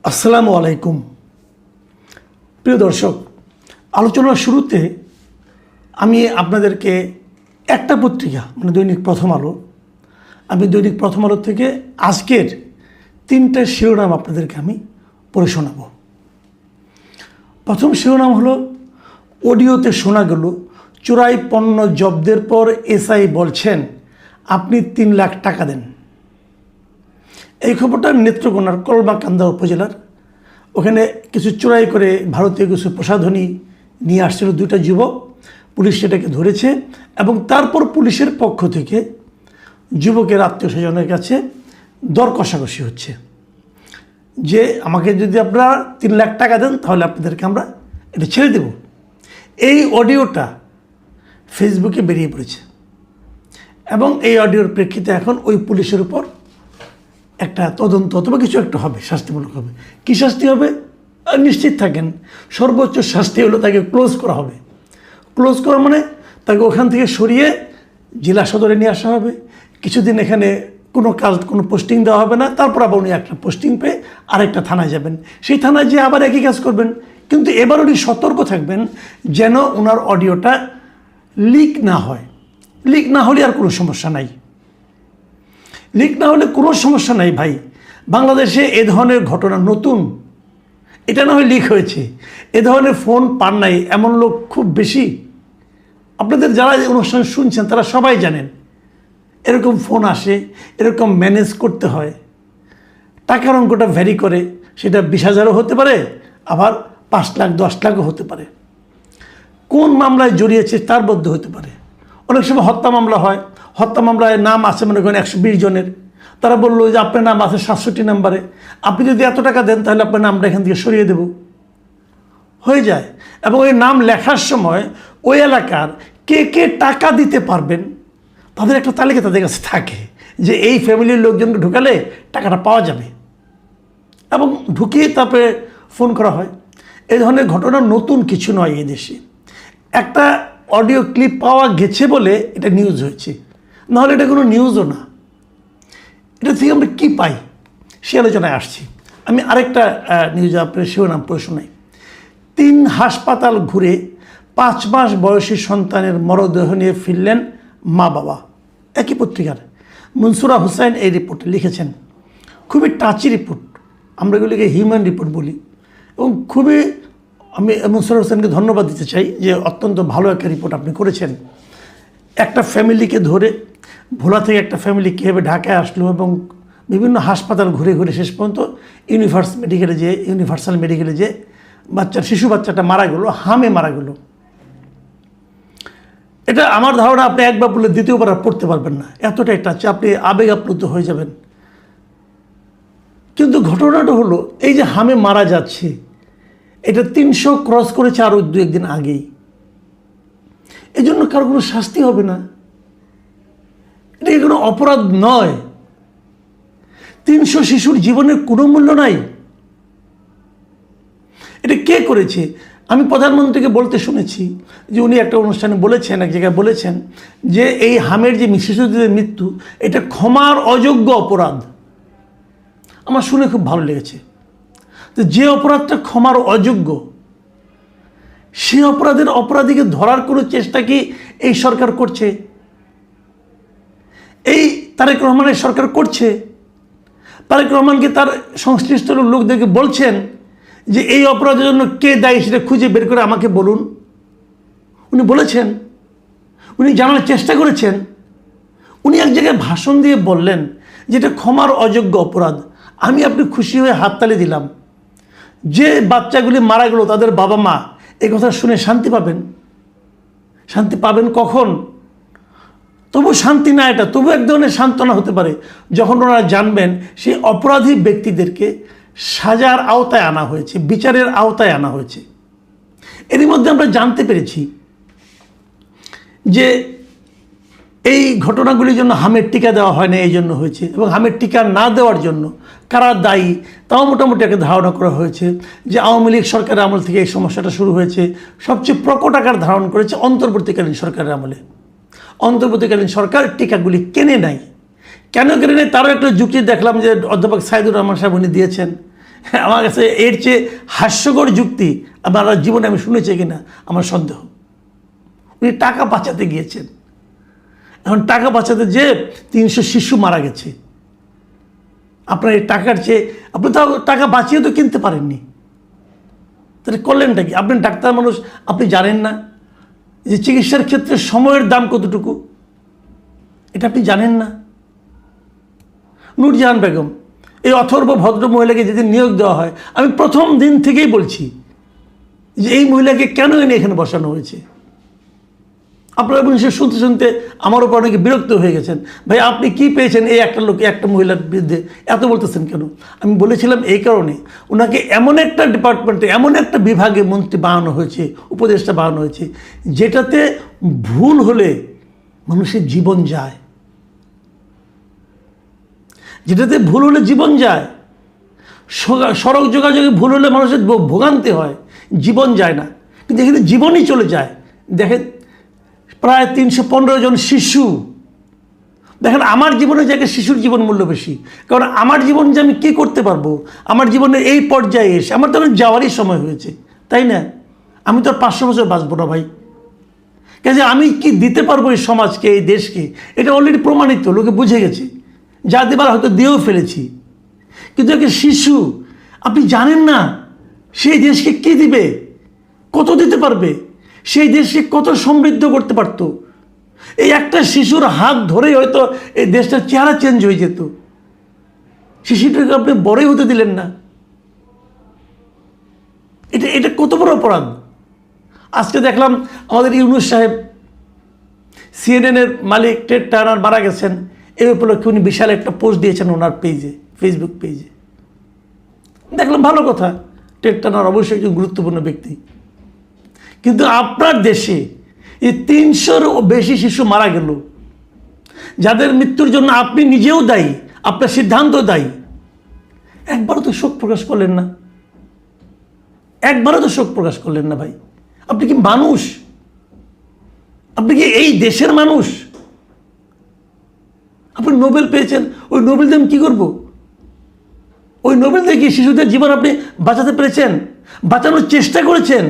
আসসালামু আলাইকুম। প্রিয় দর্শক, আলোচনার শুরুতে আমি আপনাদেরকে একটা পত্রিকা মানে দৈনিক প্রথম আলো, আমি দৈনিক প্রথম আলো থেকে আজকের 3টা শিরোনাম আপনাদেরকে আমি পড়ে শোনাব। প্রথম শিরোনাম হলো, অডিওতে শোনা গেল চোরাই পণ্য জব্দের পর এসআই বলছেন আপনি 3 লাখ টাকা দেন। এই খবরটা নেত্রকোনার কলমাকান্দা উপজেলার, ওখানে কিছু চোরাই করে ভারতীয় কিছু প্রসাধনী নিয়ে আসছিল 2টা যুবক। পুলিশ সেটাকে ধরেছে এবং তারপর পুলিশের পক্ষ থেকে যুবকের আত্মীয় স্বজনের কাছে দর কষাকষি হচ্ছে যে আমাকে যদি আপনারা 3 লাখ টাকা দেন তাহলে আপনাদেরকে আমরা এটা ছেড়ে দেব। এই অডিওটা ফেসবুকে বেরিয়ে পড়েছে এবং এই অডিওর প্রেক্ষিতে এখন ওই পুলিশের উপর একটা তদন্ত অথবা কিছু একটা হবে, শাস্তিমূলক হবে। কী শাস্তি হবে নিশ্চিত থাকেন, সর্বোচ্চ শাস্তি হলো তাকে ক্লোজ করা হবে। ক্লোজ করা মানে তাকে ওখান থেকে সরিয়ে জেলা সদরে নিয়ে আসা হবে, কিছুদিন এখানে কোনো কাজ কোনো পোস্টিং দেওয়া হবে না, তারপর আবার উনি একটা পোস্টিং পেয়ে আরেকটা থানায় যাবেন, সেই থানায় যেয়ে আবার একই কাজ করবেন। কিন্তু এবার উনি সতর্ক থাকবেন যেন ওনার অডিওটা লিক না হয়। লিক না হলে আর কোনো সমস্যা নাই, লিক না হলে কোনো সমস্যা নাই ভাই। বাংলাদেশে এ ধরনের ঘটনা নতুন, এটা না হয় লিক হয়েছে, এ ধরনের ফোন পান নাই এমন লোক খুব বেশি। আপনাদের যারা অনুষ্ঠান শুনছেন তারা সবাই জানেন এরকম ফোন আসে, এরকম ম্যানেজ করতে হয়। টাকার অঙ্কটা ভ্যারি করে, সেটা 20,000ও হতে পারে, আবার 5 লাখ 10 লাখও হতে পারে। কোন মামলায় জড়িয়েছে তার মধ্যে হতে পারে। অনেক সময় হত্যা মামলা হয়, হত্যা মামলায় নাম আছে মনে করেন 120 জনের, তারা বললো যে আপনার নাম আছে 67 নম্বরে, আপনি যদি এত টাকা দেন তাহলে আপনার নামটা এখান থেকে সরিয়ে দেব, হয়ে যায়। এবং ওই নাম লেখার সময় ওই এলাকার কে কে টাকা দিতে পারবেন তাদের একটা তালিকা তাদের কাছে থাকে যে এই ফ্যামিলির লোকজনকে ঢুকালে টাকাটা পাওয়া যাবে, এবং ঢুকিয়ে তারপরে ফোন করা হয়। এই ধরনের ঘটনা নতুন কিছু নয় এই দেশে। একটা অডিও ক্লিপ পাওয়া গেছে বলে এটা নিউজ হয়েছে, নাহলে এটা কোনো নিউজও না। এটা থেকে আমরা কী পাই সে আলোচনায় আসছি। আমি আরেকটা নিউজ আপনার শিরোনাম পড়ে শোনাই। 3 হাসপাতাল ঘুরে 5 মাস বয়সী সন্তানের মরদেহ নিয়ে ফিরলেন মা বাবা। একই পত্রিকার মনসুরা হুসাইন এই রিপোর্টে লিখেছেন। খুবই টাচি রিপোর্ট, আমরা এগুলিকে হিউম্যান রিপোর্ট বলি, এবং খুবই আমি মনসুরা হুসাইনকে ধন্যবাদ দিতে চাই যে অত্যন্ত ভালো একটা রিপোর্ট আপনি করেছেন। একটা ফ্যামিলিকে ধরে, ভোলা থেকে একটা ফ্যামিলি কীভাবে ঢাকায় আসলো এবং বিভিন্ন হাসপাতাল ঘুরে ঘুরে শেষ পর্যন্ত ইউনিভার্সাল মেডিকেলে যে শিশু বাচ্চাটা মারা গেল, হামে মারা গেল। এটা আমার ধারণা আপনি একবার বললে দ্বিতীয়বার আর পড়তে পারবেন না, এতটা একটা আপনি আবেগ আপ্লুত হয়ে যাবেন। কিন্তু ঘটনাটা হলো এই যে হামে মারা যাচ্ছে, এটা 300 ক্রস করেছে আরও 2-1 দিন আগেই। এই জন্য কারো কোনো শাস্তি হবে না, এটা কোনো অপরাধ নয়। 300 শিশুর জীবনের কোনো মূল্য নাই। এটা কে করেছে? আমি প্রধানমন্ত্রীকে বলতে শুনেছি যে উনি একটা অনুষ্ঠানে বলেছেন, এক জায়গায় বলেছেন যে এই হামের যে শিশুদের মৃত্যু এটা ক্ষমার অযোগ্য অপরাধ। আমার শুনে খুব ভালো লেগেছে। তো যে অপরাধটা ক্ষমার অযোগ্য, সে অপরাধীকে ধরার কোনো চেষ্টা কি এই সরকার করছে? এই তারেক রহমানের সরকার করছে? তারেক রহমানকে তার সংশ্লিষ্ট লোকদেরকে বলছেন যে এই অপরাধের জন্য কে দায়ী সেটা খুঁজে বের করে আমাকে বলুন। উনি বলেছেন, উনি জানার চেষ্টা করেছেন। উনি এক জায়গায় ভাষণ দিয়ে বললেন যেটা ক্ষমার অযোগ্য অপরাধ। আমি আপনি খুশি হয়ে হাততালি দিলাম। যে বাচ্চাগুলি মারা গেল তাদের বাবা মা এই কথা শুনে শান্তি পাবেন। শান্তি পাবেন কখন? তবু শান্তি না, এটা তবু এক ধরনের সান্ত্বনা হতে পারে যখন ওনারা জানবেন সেই অপরাধী ব্যক্তিদেরকে সাজার আওতায় আনা হয়েছে, বিচারের আওতায় আনা হয়েছে। এরই মধ্যে আমরা জানতে পেরেছি যে এই ঘটনাগুলির জন্য হামের টিকা দেওয়া হয় না, এই জন্য হয়েছে। এবং হামের টিকা না দেওয়ার জন্য কারা দায়ী তাও মোটামুটি একটা ধারণা করা হয়েছে যে আওয়ামী লীগ সরকারের আমল থেকে এই সমস্যাটা শুরু হয়েছে। সবচেয়ে প্রকট আকার ধারণ করেছে অন্তর্বর্তীকালীন সরকারের আমলে। অন্তর্বর্তীকালীন সরকার টিকাগুলি কেনে নাই। কেন কেনে নেয় তারও একটা যুক্তি দেখলাম যে অধ্যাপক সাইদুর রহমান সাহেব উনি দিয়েছেন আমার কাছে এর চেয়ে হাস্যকর যুক্তি আমার জীবনে আমি শুনেছি কিনা আমার সন্দেহ। উনি টাকা বাঁচাতে গিয়েছেন, এখন টাকা বাঁচাতে যে 300 শিশু মারা গেছে। আপনার এই টাকার চেয়ে আপনি তো টাকা বাঁচিয়ে তো কিনতে পারেননি, তাহলে করলেনটা কি? আপনি ডাক্তার মানুষ, আপনি জানেন না যে চিকিৎসার ক্ষেত্রে সময়ের দাম কতটুকু? এটা আপনি জানেন না? নূরজাহান বেগম, এই অথর্ব ভদ্র মহিলাকে যেদিন নিয়োগ দেওয়া হয়, আমি প্রথম দিন থেকেই বলছি যে এই মহিলাকে কেন এনে এখানে বসানো হয়েছে। আপনারা সে শুনতে শুনতে আমার উপর অনেকে বিরক্ত হয়ে গেছেন, ভাই আপনি কি পেয়েছেন এই একটা লোক একটা মহিলার বিরুদ্ধে এত বলতেছেন কেন? আমি বলেছিলাম এই কারণে, ওনাকে এমন একটা ডিপার্টমেন্টে এমন একটা বিভাগে মন্ত্রী বানানো হয়েছে, উপদেষ্টা বানানো হয়েছে, যেটাতে ভুল হলে মানুষের জীবন যায়, যেটাতে ভুল হলে জীবন যায়। সড়ক যোগাযোগে ভুল হলে মানুষের ভোগান্তি হয়, জীবন যায় না, কিন্তু এখানে জীবনই চলে যায়। দেখেন প্রায় 315 জন শিশু। দেখেন আমার জীবনে জায়গায় শিশুর জীবন মূল্য বেশি, কারণ আমার জীবন যে আমি কী করতে পারবো, আমার জীবনের এই পর্যায়ে এসে আমার তো যাওয়ারই সময় হয়েছে, তাই না? আমি তো আর 500 বছর বাঁচবো না ভাই। কাজে আমি কি দিতে পারবো এই সমাজকে, এই দেশকে, এটা অলরেডি প্রমাণিত, লোকে বুঝে গেছে। যা দেবার হয়তো দিয়েও ফেলেছি, কিন্তু একটা শিশু আপনি জানেন না সেই দেশকে কী দিবে, কত দিতে পারবে, সেই দেশকে কত সমৃদ্ধ করতে পারতো। এই একটা শিশুর হাত ধরেই হয়তো এই দেশটার চেহারা চেঞ্জ হয়ে যেত। শিশুটাকে আপনি বড়ই হতে দিলেন না। এটা কত বড় অপরাধ। আজকে দেখলাম আমাদের ইউনূস সাহেব, সিএনএনের মালিক টেড টার্নার মারা গেছেন, এই উপলক্ষে উনি বিশাল একটা পোস্ট দিয়েছেন ওনার পেজে, ফেসবুক পেজে। দেখলাম ভালো কথা, টেড টার্নার অবশ্যই একজন গুরুত্বপূর্ণ ব্যক্তি, কিন্তু আপনার দেশে এই 300-র বেশি শিশু মারা গেল, যাদের মৃত্যুর জন্য আপনি নিজেও দায়ী, আপনার সিদ্ধান্ত দায়ী। একবারও তো শোক প্রকাশ করলেন না, একবারও তো শোক প্রকাশ করলেন না ভাই। আপনি কি মানুষ? আপনি কি এই দেশের মানুষ? আপনি নোবেল পেয়েছেন, ওই নোবেল দিয়ে আমি কী করবো? ওই নোবেল দিয়ে কি শিশুদের জীবন আপনি বাঁচাতে পেরেছেন? বাঁচানোর চেষ্টা করেছেন?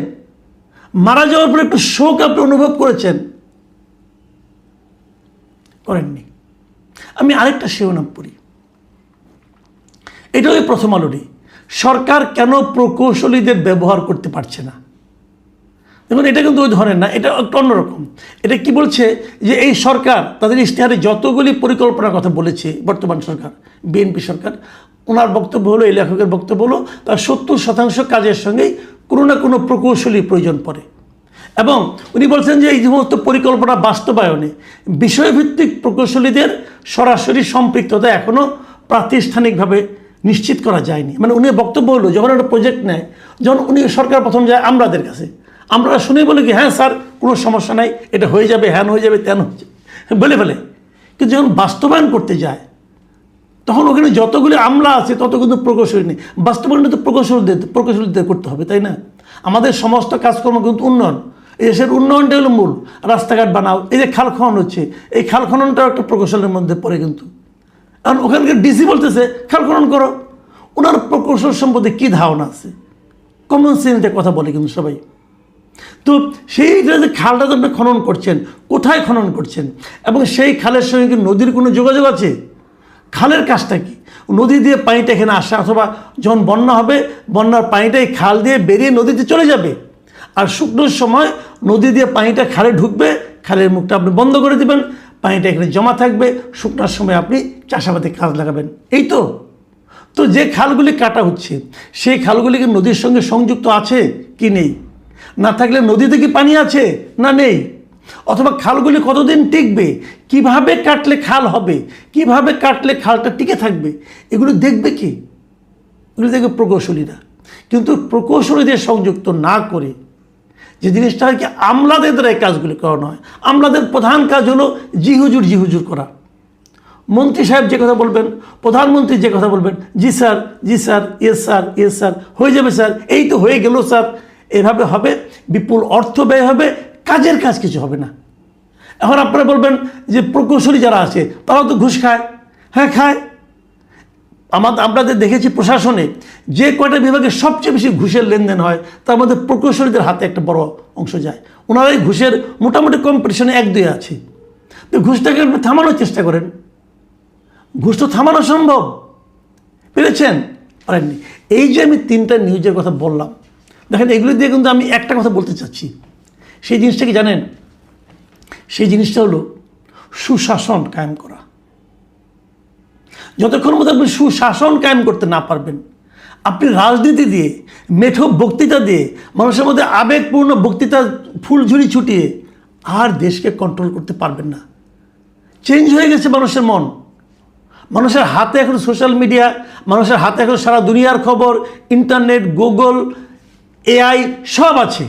মারা যাওয়ার পর একটু শোক আপনি অনুভব করেছেন? করেননি। আমি আরেকটা শিরোনাম পড়ি, এটা ওই প্রথম আলোরই, সরকার কেন প্রকৌশলীদের ব্যবহার করতে পারছে না। দেখুন এটা কিন্তু ওই ধরনের না, এটা একটু অন্যরকম। এটা কি বলছে যে এই সরকার তাদের ইশতেহারে যতগুলি পরিকল্পনার কথা বলেছে, বর্তমান সরকার বিএনপি সরকার, ওনার বক্তব্য হলো, এই লেখকের বক্তব্য হলো, তার 70% কাজের সঙ্গেই কোনো না কোনো প্রকৌশলী প্রয়োজন পড়ে। এবং উনি বলছেন যে এই সমস্ত পরিকল্পনা বাস্তবায়নে বিষয়ভিত্তিক প্রকৌশলীদের সরাসরি সম্পৃক্ততা এখনও প্রাতিষ্ঠানিকভাবে নিশ্চিত করা যায়নি। মানে উনি বক্তব্য হলো, যখন একটা প্রজেক্ট নেয়, যখন উনি সরকার প্রথম যায় আমরাদের কাছে, আমরা শুনে বলি কি হ্যাঁ স্যার কোনো সমস্যা নাই, এটা হয়ে যাবে, হ্যান হয়ে যাবে, তেন হয়ে যাবে বলে ফেলে, কিন্তু যখন বাস্তবায়ন করতে যায় তখন ওখানে যতগুলি আমলা আছে তত কিন্তু প্রকৌশলী নেই। বাস্তবায়নটা তো প্রকৌশলীদের করতে হবে, তাই না? আমাদের সমস্ত কাজকর্ম কিন্তু উন্নয়ন, এই দেশের উন্নয়নটা হলো মূল। রাস্তাঘাট বানাও, এই যে খাল খনন হচ্ছে, এই খাল খননটাও একটা প্রকৌশলের মধ্যে পড়ে কিন্তু। কারণ ওখানকার ডিসি বলতেছে খাল খনন করো, ওনার প্রকৌশল সম্পর্কে কী ধারণা আছে? কমন সেন্সে কথা বলে কিন্তু সবাই। তো সেইটা যে খালটা তো আপনি খনন করছেন, কোথায় খনন করছেন, এবং সেই খালের সঙ্গে কি নদীর কোনো যোগাযোগ আছে? খালের কাজটা কি? নদী দিয়ে পানিটা এখানে আসা, অথবা যখন বন্যা হবে বন্যার পানিটা এই খাল দিয়ে বেরিয়ে নদীতে চলে যাবে, আর শুকনোর সময় নদী দিয়ে পানিটা খালে ঢুকবে, খালের মুখটা আপনি বন্ধ করে দেবেন, পানিটা এখানে জমা থাকবে, শুকনোর সময় আপনি চাষাবাদে কাজ লাগাবেন, এই তো। তো যে খালগুলি কাটা হচ্ছে সেই খালগুলি কি নদীর সঙ্গে সংযুক্ত আছে কি নেই? না থাকলে নদীতে কি পানি আছে না নেই? অথবা খালগুলি কতদিন টিকবে, কিভাবে কাটলে খাল হবে, কিভাবে কাটলে খালটা টিকে থাকবে, এগুলো দেখবে কি? এগুলো দেখবে প্রকৌশলীরা। কিন্তু প্রকৌশলীদের সংযুক্ত না করে যে জিনিসটা হয় কি, আমলাদের দ্বারা এই কাজগুলি করানো হয়। আমলাদের প্রধান কাজ হলো জি হুজুর করা। মন্ত্রী সাহেব যে কথা বলবেন, প্রধানমন্ত্রী যে কথা বলবেন, জি স্যার, জি sir, yes sir, yes sir, হয়ে যাবে স্যার, এই তো হয়ে গেল স্যার, এভাবে হবে, বিপুল অর্থ ব্যয় হবে, কাজের কাজ কিছু হবে না। এখন আপনারা বলবেন যে প্রকৌশলী যারা আছে তারাও তো ঘুষ খায়। হ্যাঁ খায়, আপনাদের দেখেছি প্রশাসনে যে কয়টা বিভাগে সবচেয়ে বেশি ঘুষের লেনদেন হয় তার মধ্যে প্রকৌশলীদের হাতে একটা বড় অংশ যায়। ওনারাই ঘুষের মোটামুটি কম্পিটিশনে 1-2 আছে। তো ঘুষটাকে আপনি থামানোর চেষ্টা করেন, ঘুষ তো থামানো সম্ভব, পেরেছেন? পারেননি। এই যে আমি 3টা নিউজের কথা বললাম, দেখেন এগুলো দিয়ে কিন্তু আমি একটা কথা বলতে চাচ্ছি। সেই জিনিসটা কি জানেন? সেই জিনিসটা হলো সুশাসন কায়েম করা। যতক্ষণ মধ্যে আপনি সুশাসন কায়েম করতে না পারবেন, আপনি রাজনীতি দিয়ে, মেঠো বক্তৃতা দিয়ে, মানুষের মধ্যে আবেগপূর্ণ বক্তৃতা ফুলঝুরি ছুটিয়ে আর দেশকে কন্ট্রোল করতে পারবেন না। চেঞ্জ হয়ে গেছে মানুষের মন, মানুষের হাতে এখন সোশ্যাল মিডিয়া, মানুষের হাতে এখন সারা দুনিয়ার খবর, ইন্টারনেট, গুগল, AI সব আছে।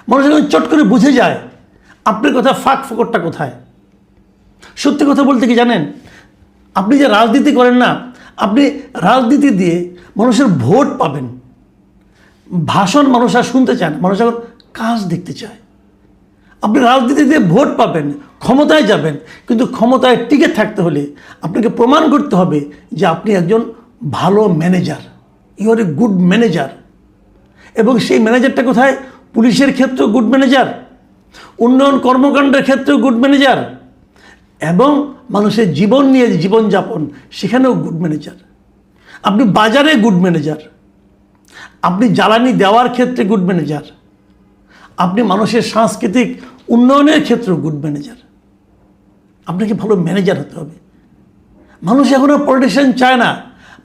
মানুষ এখন চট করে বুঝে যায় আপনার কথা ফাঁক ফোকরটা কোথায়। সত্যি কথা বলতে কি জানেন, আপনি যে রাজনীতি করেন না, আপনি রাজনীতি দিয়ে মানুষের ভোট পাবেন। ভাষণ মানুষ আর শুনতে চায় না, মানুষ এখন কাজ দেখতে চায়। আপনি রাজনীতি দিয়ে ভোট পাবেন, ক্ষমতায় যাবেন, কিন্তু ক্ষমতায় টিকে থাকতে হলে আপনাকে প্রমাণ করতে হবে যে আপনি একজন ভালো manager, you are a good manager. এবং সেই ম্যানেজারটা কোথায়? পুলিশের ক্ষেত্রেও গুড ম্যানেজার, উন্নয়ন কর্মকাণ্ডের ক্ষেত্রেও গুড ম্যানেজার, এবং মানুষের জীবন নিয়ে জীবনযাপন সেখানেও গুড ম্যানেজার। আপনি বাজারে গুড ম্যানেজার, আপনি জ্বালানি দেওয়ার ক্ষেত্রে গুড ম্যানেজার, আপনি মানুষের সাংস্কৃতিক উন্নয়নের ক্ষেত্রেও গুড ম্যানেজার। আপনাকে ভালো ম্যানেজার হতে হবে। মানুষ এখন আর পলিটিশিয়ান চায় না।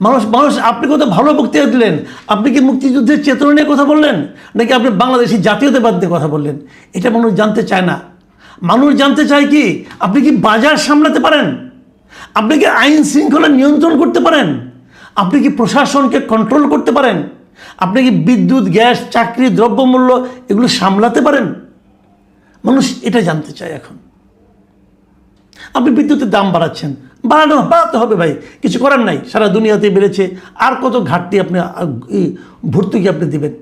মানুষ আপনি কত ভালো বক্তৃতা দিলেন, আপনি কি মুক্তিযুদ্ধের চেতনা নিয়ে কথা বললেন, নাকি আপনি বাংলাদেশি জাতীয়তাবাদ নিয়ে কথা বললেন? এটা মানুষ জানতে চায় না। মানুষ জানতে চায় কি আপনি কি বাজার সামলাতে পারেন, আপনি কি আইন শৃঙ্খলা নিয়ন্ত্রণ করতে পারেন, আপনি কি প্রশাসনকে কন্ট্রোল করতে পারেন, আপনি কি বিদ্যুৎ, গ্যাস, চাকরি, দ্রব্যমূল্য এগুলো সামলাতে পারেন। মানুষ এটা জানতে চায় এখন। আপনি বিদ্যুতের দাম বাড়াচ্ছেন, বাড়াতে হবে ভাই, কিছু করার নাই, সারা দুনিয়াতে বেড়েছে। আর কত ঘাটতি আপনি ভর্তুকি আপনি দিবেন?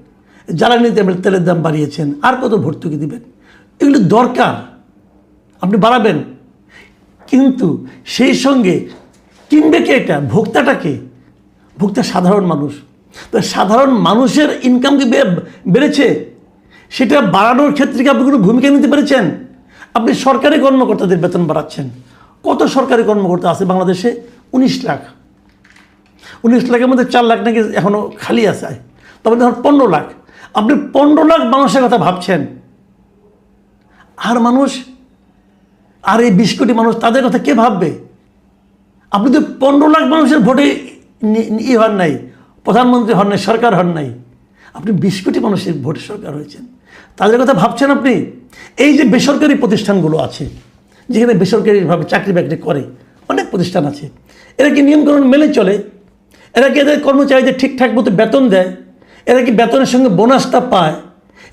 জ্বালানিতে তেলের দাম বাড়িয়েছেন, আর কত ভর্তুকি দিবেন? এগুলো দরকার, আপনি বাড়াবেন। কিন্তু সেই সঙ্গে কিনবে কে? এটা ভোক্তাটাকে, ভোক্তা সাধারণ মানুষ। তো সাধারণ মানুষের ইনকাম কি বেড়েছে? সেটা বাড়ানোর ক্ষেত্রে কি আপনি কোনো ভূমিকা নিতে পেরেছেন? আপনি সরকারি কর্মকর্তাদের বেতন বাড়াচ্ছেন। কত সরকারি কর্মকর্তা আছে বাংলাদেশে? 19 লাখ। 19 লাখের মধ্যে 4 লাখ নাকি এখনও খালি আছে, তবে ধর 15 লাখ। আপনি 15 লাখ মানুষের কথা ভাবছেন, আর মানুষ, আর এই 20 কোটি মানুষ, তাদের কথা কে ভাববে? আপনি তো 15 লাখ মানুষের ভোটে হন নাই, প্রধানমন্ত্রী হন নাই, সরকার হন নাই, আপনি 20 কোটি মানুষের ভোটে সরকার হয়েছেন, তাদের কথা ভাবছেন আপনি? এই যে বেসরকারি প্রতিষ্ঠানগুলো আছে, যেখানে বেসরকারিভাবে চাকরি বাকরি করে অনেক প্রতিষ্ঠান আছে, এরা কি নিয়মকানুন মেনে চলে? এরা কি এদের কর্মচারীদের ঠিকঠাক মতো বেতন দেয়? এরা কি বেতনের সঙ্গে বোনাসটা পায়?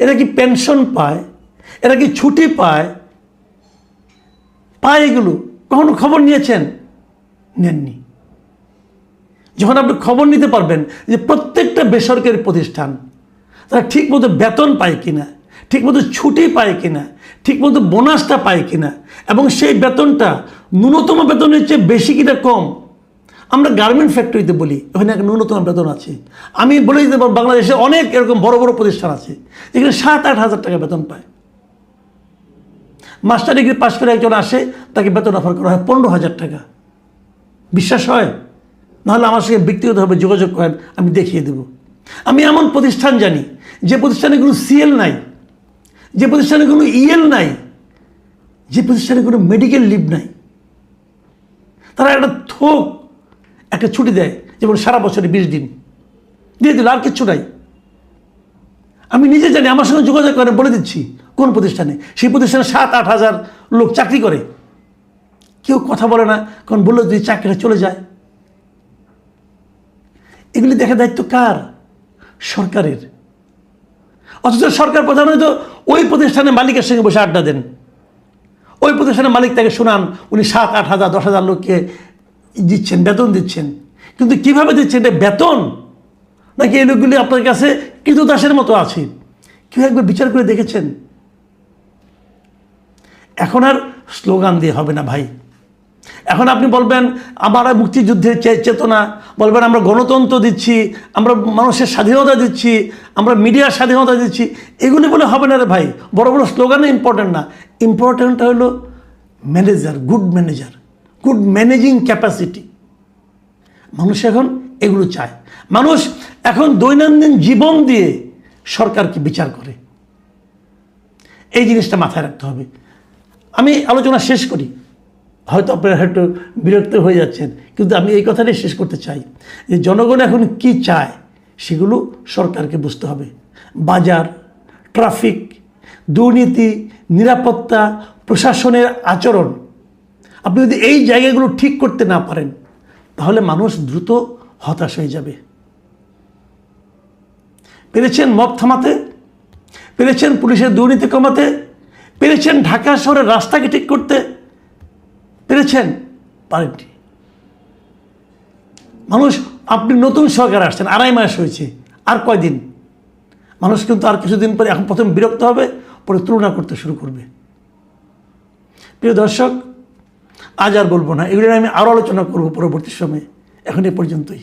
এরা কি পেনশন পায়? এরা কি ছুটি পায়? এগুলো কখনো খবর নিয়েছেন? নেননি। যখন আপনি খবর নিতে পারবেন যে প্রত্যেকটা বেসরকারি প্রতিষ্ঠান তারা ঠিকমতো বেতন পায় কিনা, ঠিকমতো ছুটি পায় কিনা, ঠিকমতো বোনাসটা পায় কিনা, এবং সেই বেতনটা ন্যূনতম বেতনের চেয়ে বেশি কিনা কম। আমরা গার্মেন্ট ফ্যাক্টরিতে বলি ওখানে একটা ন্যূনতম বেতন আছে। আমি বলে দিতে পারবো বাংলাদেশে অনেক এরকম বড় বড় প্রতিষ্ঠান আছে যেখানে 7-8 হাজার টাকা বেতন পায়। মাস্টার ডিগ্রি পাশ করে একজন আসে, তাকে বেতন অফার করা হয় 15,000 টাকা। বিশ্বাস হয়? নাহলে আমার সঙ্গে ব্যক্তিগতভাবে যোগাযোগ করেন, আমি দেখিয়ে দেব। আমি এমন প্রতিষ্ঠান জানি যে প্রতিষ্ঠানে কোনো CL নাই, যে প্রতিষ্ঠানে কোনো EL নাই, যে প্রতিষ্ঠানে কোনো মেডিকেল লিভ নাই। তারা একটা ছুটি দেয়, যেমন সারা বছরে 20 দিন দিয়ে দিল, আর কিচ্ছু নাই। আমি নিজে জানি, আমার সঙ্গে যোগাযোগ করে বলে দিচ্ছি কোন প্রতিষ্ঠানে। সেই প্রতিষ্ঠানে 7-8 হাজার লোক চাকরি করে, কেউ কথা বলে না, কারণ বললো যদি চাকরিটা চলে যায়। এগুলি দেখা দায়িত্ব কার? সরকারের। অথচ সরকার প্রধানত ওই প্রতিষ্ঠানের মালিকের সঙ্গে বসে আড্ডা দেন, ওই প্রতিষ্ঠানের মালিক তাকে শোনান উনি 7-8 হাজার 10 হাজার লোককে দিচ্ছেন, বেতন দিচ্ছেন। কিন্তু কিভাবে দিচ্ছেন? এটা বেতন নাকি এই লোকগুলি আপনার কাছে কৃতদাসের মতো আছে? কেউ একবার বিচার করে দেখেছেন? এখন আর স্লোগান দিয়ে হবে না ভাই, এখন আপনি বলবেন আমরা মুক্তিযুদ্ধের চেতনা, বলবেন আমরা গণতন্ত্র দিচ্ছি, আমরা মানুষের স্বাধীনতা দিচ্ছি, আমরা মিডিয়ার স্বাধীনতা দিচ্ছি, এগুলি বলে হবে না রে ভাই। বড় বড় স্লোগানে ইম্পর্টেন্ট না, ইম্পর্টেন্টটা হলো ম্যানেজার, গুড ম্যানেজিং ক্যাপাসিটি। মানুষ এখন এগুলো চায়। মানুষ এখন দৈনন্দিন জীবন দিয়ে সরকারকে বিচার করে। এই জিনিসটা মাথায় রাখতে হবে। আমি আলোচনা শেষ করি, হয়তো আপনারা একটু বিরক্ত হয়ে যাচ্ছেন, কিন্তু আমি এই কথাটাই শেষ করতে চাই যে জনগণ এখন কি চায় সেগুলো সরকারকে বুঝতে হবে। বাজার, ট্রাফিক, দুর্নীতি, নিরাপত্তা, প্রশাসনের আচরণ, আপনি যদি এই জায়গাগুলো ঠিক করতে না পারেন তাহলে মানুষ দ্রুত হতাশ হয়ে যাবে। পেরেছেন মব থামাতে, পেরেছেন পুলিশের দুর্নীতি কমাতে, পেরেছেন ঢাকা শহরের রাস্তাকে ঠিক করতে, পেরেছেন? পারেননি। মানুষ, আপনি নতুন সরকার আসছেন, 2.5 মাস হয়েছে, আর কয়দিন? মানুষ কিন্তু আর কিছুদিন পরে, এখন প্রথম বিরক্ত হবে, পরে তুলনা করতে শুরু করবে। প্রিয় দর্শক, আজ আর বলবো না, এগুলো আমি আরও আলোচনা করব পরবর্তী সময়ে। এখন এ পর্যন্তই।